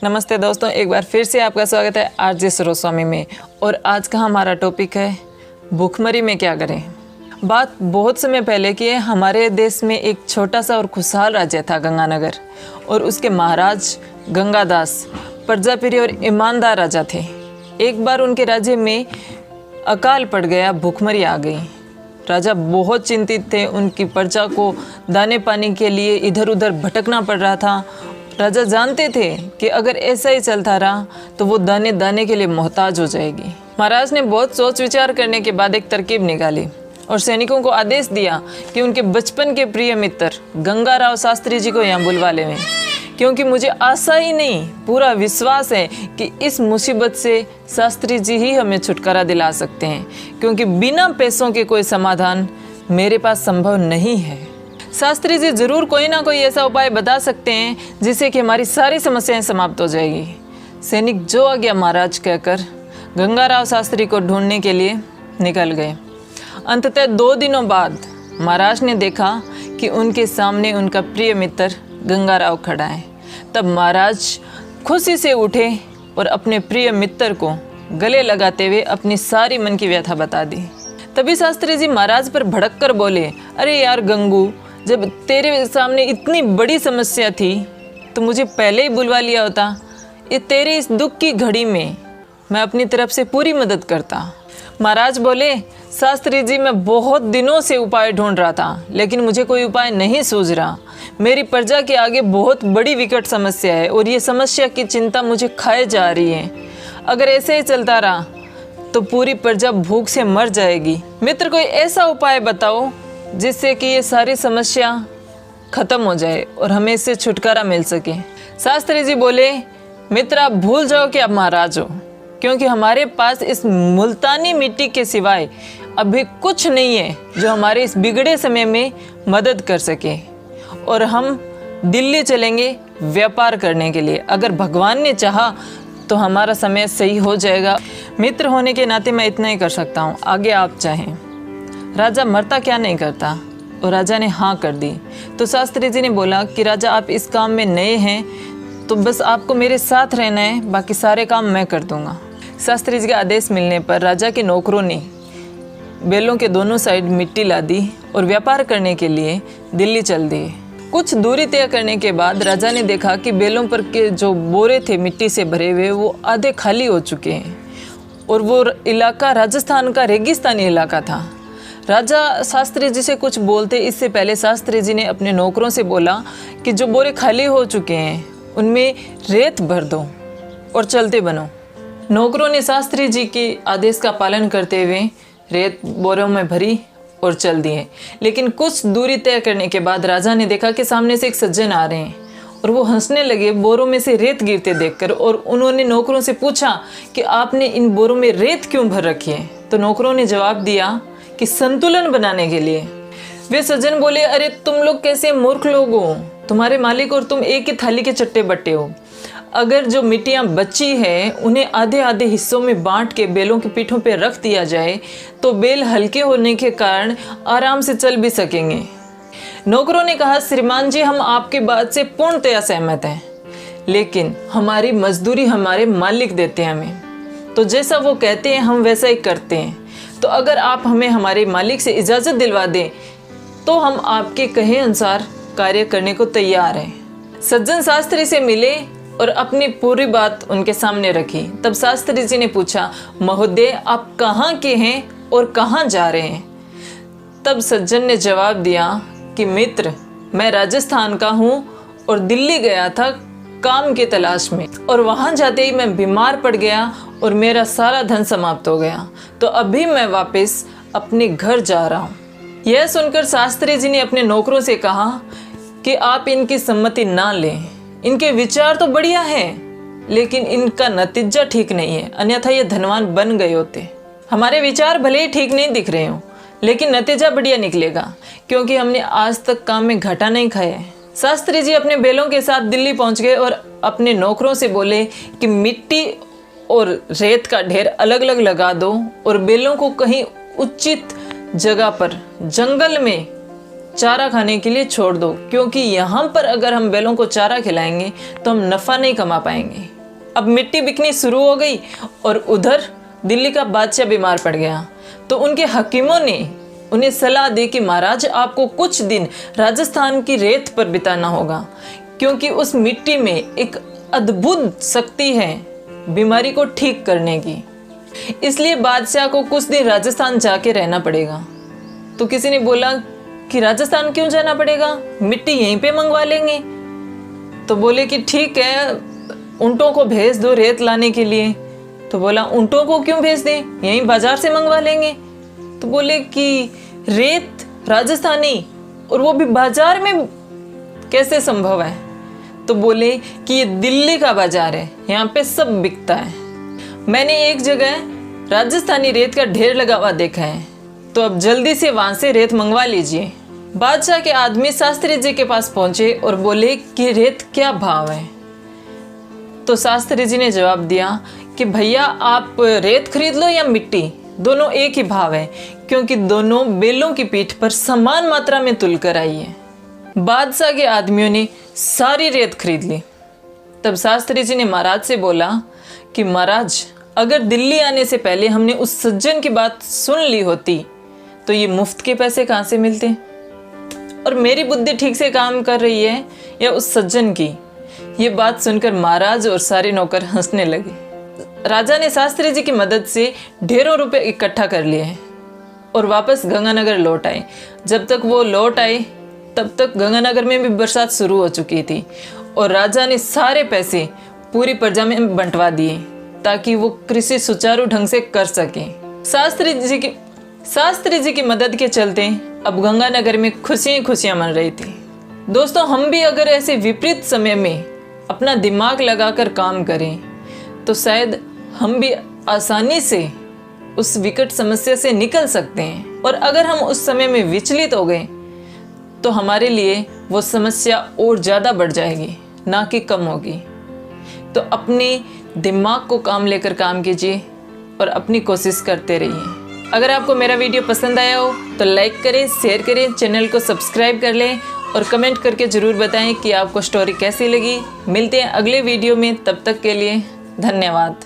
नमस्ते दोस्तों, एक बार फिर से आपका स्वागत है आरजे सरोस्वामी में। और आज का हमारा टॉपिक है भूखमरी में क्या करें। बात बहुत समय पहले की है। हमारे देश में एक छोटा सा और खुशहाल राज्य था गंगानगर, और उसके महाराज गंगादास प्रजाप्रिय और ईमानदार राजा थे। एक बार उनके राज्य में अकाल पड़ गया, भूखमरी आ गई। राजा बहुत चिंतित थे। उनकी प्रजा को दाने पानी के लिए इधर उधर भटकना पड़ रहा था। राजा जानते थे कि अगर ऐसा ही चलता रहा तो वो दाने दाने के लिए मोहताज हो जाएगी। महाराज ने बहुत सोच विचार करने के बाद एक तरकीब निकाली और सैनिकों को आदेश दिया कि उनके बचपन के प्रिय मित्र गंगाराव शास्त्री जी को यहाँ बुलवा लें, क्योंकि मुझे आशा ही नहीं, पूरा विश्वास है कि इस मुसीबत से शास्त्री जी ही हमें छुटकारा दिला सकते हैं, क्योंकि बिना पैसों के कोई समाधान मेरे पास संभव नहीं है। शास्त्री जी जरूर कोई ना कोई ऐसा उपाय बता सकते हैं जिससे कि हमारी सारी समस्याएं समाप्त हो जाएगी। सैनिक जो आज्ञा महाराज कहकर गंगाराव शास्त्री को ढूंढने के लिए निकल गए। अंततः 2 दिनों बाद महाराज ने देखा कि उनके सामने उनका प्रिय मित्र गंगाराव खड़ा है। तब महाराज खुशी से उठे और अपने प्रिय मित्र को गले लगाते हुए अपनी सारी मन की व्यथा बता दी। तभी शास्त्री जी महाराज पर भड़क कर बोले, अरे यार गंगू, जब तेरे सामने इतनी बड़ी समस्या थी तो मुझे पहले ही बुलवा लिया होता। ये तेरे इस दुख की घड़ी में मैं अपनी तरफ से पूरी मदद करता। महाराज बोले, शास्त्री जी मैं बहुत दिनों से उपाय ढूंढ रहा था, लेकिन मुझे कोई उपाय नहीं सूझ रहा। मेरी प्रजा के आगे बहुत बड़ी विकट समस्या है और ये समस्या की चिंता मुझे खाए जा रही है। अगर ऐसे ही चलता रहा तो पूरी प्रजा भूख से मर जाएगी। मित्र, कोई ऐसा उपाय बताओ जिससे कि ये सारी समस्या खत्म हो जाए और हमें इससे छुटकारा मिल सके। शास्त्री जी बोले, मित्र आप भूल जाओ कि आप महाराज हो, क्योंकि हमारे पास इस मुल्तानी मिट्टी के सिवाय अभी कुछ नहीं है जो हमारे इस बिगड़े समय में मदद कर सके। और हम दिल्ली चलेंगे व्यापार करने के लिए। अगर भगवान ने चाहा तो हमारा समय सही हो जाएगा। मित्र होने के नाते मैं इतना ही कर सकता हूँ, आगे आप चाहें। राजा मरता क्या नहीं करता, और राजा ने हाँ कर दी। तो शास्त्री जी ने बोला कि राजा आप इस काम में नए हैं तो बस आपको मेरे साथ रहना है, बाकी सारे काम मैं कर दूंगा। शास्त्री जी का आदेश मिलने पर राजा के नौकरों ने बैलों के दोनों साइड मिट्टी ला दी और व्यापार करने के लिए दिल्ली चल दिए। कुछ दूरी तय करने के बाद राजा ने देखा कि बैलों पर के जो बोरे थे मिट्टी से भरे हुए वो आधे खाली हो चुके हैं, और वो इलाका राजस्थान का रेगिस्तानी इलाका था। राजा शास्त्री जी से कुछ बोलते इससे पहले शास्त्री जी ने अपने नौकरों से बोला कि जो बोरे खाली हो चुके हैं उनमें रेत भर दो और चलते बनो। नौकरों ने शास्त्री जी के आदेश का पालन करते हुए रेत बोरों में भरी और चल दिए। लेकिन कुछ दूरी तय करने के बाद राजा ने देखा कि सामने से एक सज्जन आ रहे हैं, और वो हंसने लगे बोरों में से रेत गिरते देखकर। और उन्होंने नौकरों से पूछा कि आपने इन बोरों में रेत क्यों भर रखी है। तो नौकरों ने जवाब दिया कि संतुलन बनाने के लिए। वे सज्जन बोले, अरे तुम लोग कैसे मूर्ख लोग हो, तुम्हारे मालिक और तुम एक ही थाली के चट्टे बट्टे हो। अगर जो मिट्टियाँ बची है उन्हें आधे आधे हिस्सों में बांट के बैलों की पीठों पर रख दिया जाए तो बैल हल्के होने के कारण आराम से चल भी सकेंगे। नौकरों ने कहा, श्रीमान जी हम आपकी बात से पूर्णतया सहमत हैं, लेकिन हमारी मजदूरी हमारे मालिक देते हैं हमें, तो जैसा वो कहते हैं हम वैसा ही करते हैं। तो अगर आप हमें हमारे मालिक से इजाज़त दिलवा दें तो हम आपके कहे अनुसार कार्य करने को तैयार हैं। सज्जन शास्त्री से मिले और अपनी पूरी बात उनके सामने रखी। तब शास्त्री जी ने पूछा, महोदय आप कहाँ के हैं और कहाँ जा रहे हैं। तब सज्जन ने जवाब दिया कि मित्र मैं राजस्थान का हूँ और दिल्ली गया था काम की तलाश में, और वहाँ जाते ही मैं बीमार पड़ गया और मेरा सारा धन समाप्त हो गया, तो अभी मैं वापस अपने घर जा रहा हूँ। यह सुनकर शास्त्री जी ने अपने नौकरों से कहा कि आप इनकी सम्मति ना लें। इनके विचार तो बढ़िया हैं, लेकिन इनका नतीजा ठीक नहीं है, अन्यथा ये धनवान बन गए होते। हमारे विचार भले ही ठीक नहीं दिख रहे हो, लेकिन नतीजा बढ़िया निकलेगा, क्योंकि हमने आज तक काम में घाटा नहीं खाया है। शास्त्री जी अपने बैलों के साथ दिल्ली पहुंच गए और अपने नौकरों से बोले कि मिट्टी और रेत का ढेर अलग अलग लगा दो और बैलों को कहीं उचित जगह पर जंगल में चारा खाने के लिए छोड़ दो, क्योंकि यहाँ पर अगर हम बैलों को चारा खिलाएंगे तो हम नफ़ा नहीं कमा पाएंगे। अब मिट्टी बिकनी शुरू हो गई और उधर दिल्ली का बादशाह बीमार पड़ गया। तो उनके हकीमों ने उन्हें सलाह दी कि महाराज आपको कुछ दिन राजस्थान की रेत पर बिताना होगा, क्योंकि उस मिट्टी में एक अद्भुत शक्ति है बीमारी को ठीक करने की। इसलिए बादशाह को कुछ दिन राजस्थान जाके रहना पड़ेगा। तो किसी ने बोला कि राजस्थान क्यों जाना पड़ेगा, मिट्टी यहीं पे मंगवा लेंगे। तो बोले कि ठीक है, ऊँटों को भेज दो रेत लाने के लिए। तो बोला ऊँटों को क्यों भेज दें, यहीं बाजार से मंगवा लेंगे। तो बोले कि रेत राजस्थानी और वो भी बाजार में कैसे संभव है। तो बोले कि ये दिल्ली का बाजार है, यहाँ पे सब बिकता है। मैंने एक जगह राजस्थानी रेत का ढेर लगा हुआ देखा है, तो अब जल्दी से वहाँ से रेत मंगवा लीजिए। बादशाह के आदमी शास्त्री जी के पास पहुंचे और बोले कि रेत क्या भाव है। तो शास्त्री जी ने जवाब दिया कि भैया आप रेत खरीद लो या मिट्टी, दोनों एक ही भाव है, क्योंकि दोनों बेलों की पीठ पर समान मात्रा में तुल कर आई है। बादशाह के आदमियों ने सारी रेत खरीद ली। तब शास्त्री जी ने महाराज से बोला कि महाराज अगर दिल्ली आने से पहले हमने उस सज्जन की बात सुन ली होती तो ये मुफ्त के पैसे कहाँ से मिलते, और मेरी बुद्धि ठीक से काम कर रही है या उस सज्जन की। ये बात सुनकर महाराज और सारे नौकर हंसने लगे। राजा ने शास्त्री जी की मदद से ढेरों रुपए इकट्ठा कर लिए और वापस गंगानगर लौट आए। जब तक वो लौट आए तब तक गंगानगर में भी बरसात शुरू हो चुकी थी और राजा ने सारे पैसे पूरी प्रजा में बंटवा दिए ताकि वो कृषि सुचारू ढंग से कर सके। शास्त्री जी की मदद के चलते अब गंगानगर में खुशियां खुशियां मन रही थी। दोस्तों, हम भी अगर ऐसे विपरीत समय में अपना दिमाग लगाकर काम करें तो शायद हम भी आसानी से उस विकट समस्या से निकल सकते हैं। और अगर हम उस समय में विचलित हो गए तो हमारे लिए वो समस्या और ज़्यादा बढ़ जाएगी, ना कि कम होगी। तो अपने दिमाग को काम लेकर काम कीजिए और अपनी कोशिश करते रहिए। अगर आपको मेरा वीडियो पसंद आया हो तो लाइक करें, शेयर करें, चैनल को सब्सक्राइब कर लें और कमेंट करके ज़रूर बताएं कि आपको स्टोरी कैसी लगी। मिलते हैं अगले वीडियो में, तब तक के लिए धन्यवाद।